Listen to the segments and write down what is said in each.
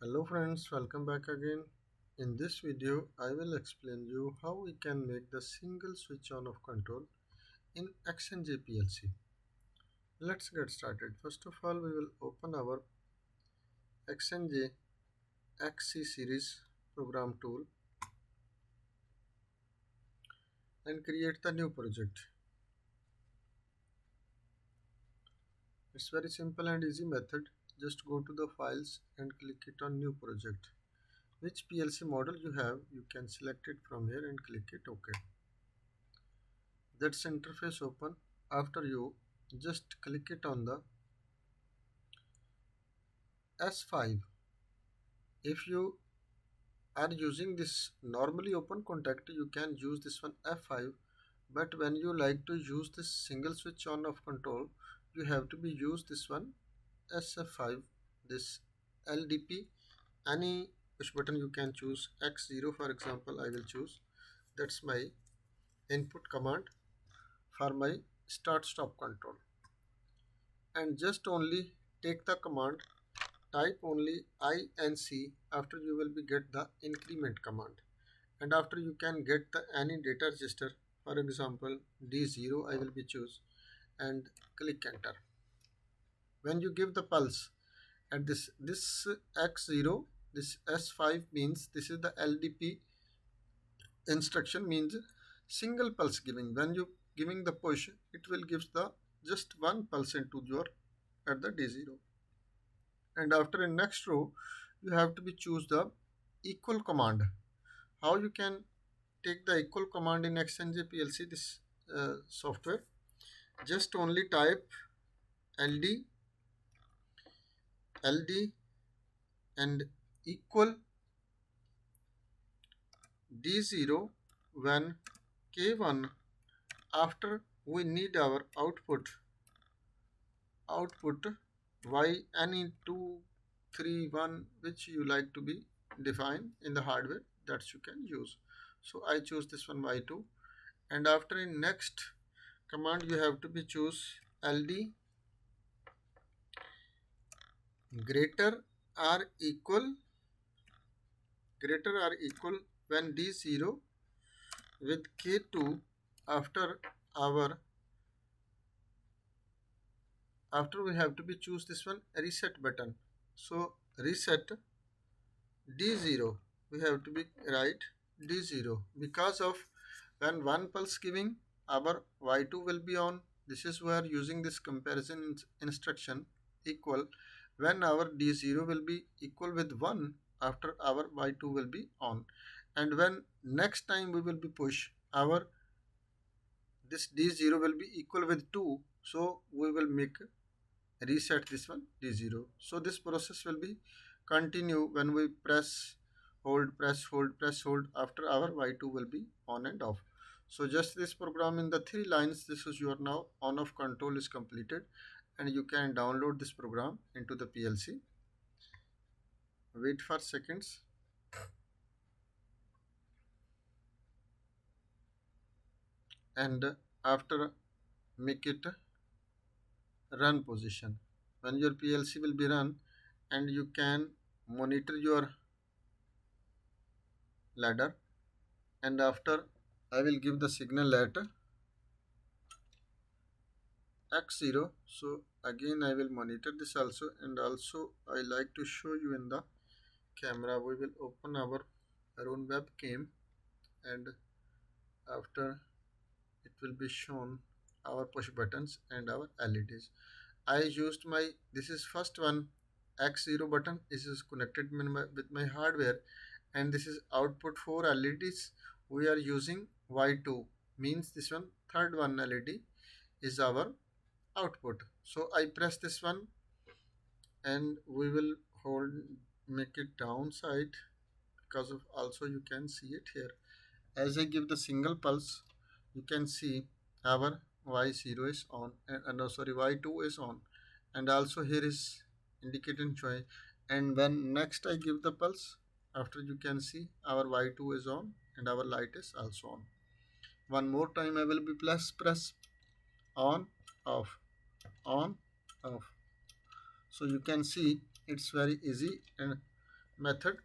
Hello friends, welcome back again. In this video, I will explain you how we can make the single switch on of control in Xinje PLC. Let's get started. First of all, we will open our Xinje XC series program tool and create the new project. It's very simple and easy method. Just go to the files and click it on new project. Which PLC model you have, you can select it from here and click it OK. That's interface open. After you just click it on the S5. If you are using this normally open contact, you can use this one F5, but when you like to use this single switch on of control, you have to be use this one SF5, this LDP. Any push button you can choose. X0 for example I will choose. That's my input command for my start stop control, and just only take the command, type only INC. After you will be get the increment command, and after you can get the any data register. For example D0 I will be choose and click enter. When you give the pulse at this X0, this S5 means this is the LDP instruction, means single pulse giving. When you giving the push, it will give the just one pulse into your at the D0. And after in next row you have to be choose the equal command. How you can take the equal command in Xinje PLC, this software? Just only type LD and equal D0 when K1. After we need our output y any 2 3 1 which you like to be defined in the hardware, that you can use. So I choose this one y2, and after in next command you have to be choose LD greater or equal when D0 with K2. After we have to be choose this one reset button. So reset D0, we have to be write D0 because of when one pulse giving our y2 will be on. This is where using this comparison instruction equal when our D0 will be equal with 1, after our y2 will be on, and when next time we will be push, our this D0 will be equal with 2, so we will make reset this one D0. So this process will be continue when we press hold, press hold, press hold. After our y2 will be on and off. So just this program in the 3 lines, this is your now on off control is completed, and you can download this program into the PLC. Wait for seconds. And after make it run position. When your PLC will be run, and you can monitor your ladder, and after I will give the signal at X0. So again I will monitor this also, and also I like to show you in the camera. We will open our own webcam, and after it will be shown our push buttons and our LEDs. I used my, this is first one X0 button. This is connected with my hardware, and this is output 4 LEDs. We are using Y2, means this one third one LED is our output. So I press this one, and we will hold, make it downside because of also you can see it here. As I give the single pulse, you can see our Y0 is on, and no, sorry, Y2 is on, and also here is indicating showing. And when next I give the pulse, after you can see our Y2 is on and our light is also on. One more time I will be press on, off, on, off. So you can see it's very easy and method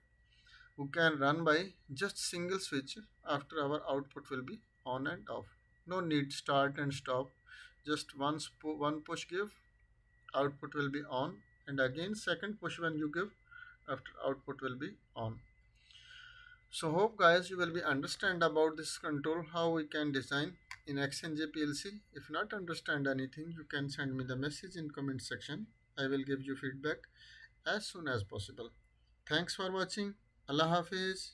who can run by just single switch. After our output will be on and off. No need start and stop. Just one push give, output will be on, and again second push when you give, after output will be on. So hope guys you will be understand about this control how we can design in Xinje PLC. If not understand anything, you can send me the message in comment section. I will give you feedback as soon as possible. Thanks for watching. Allah Hafiz.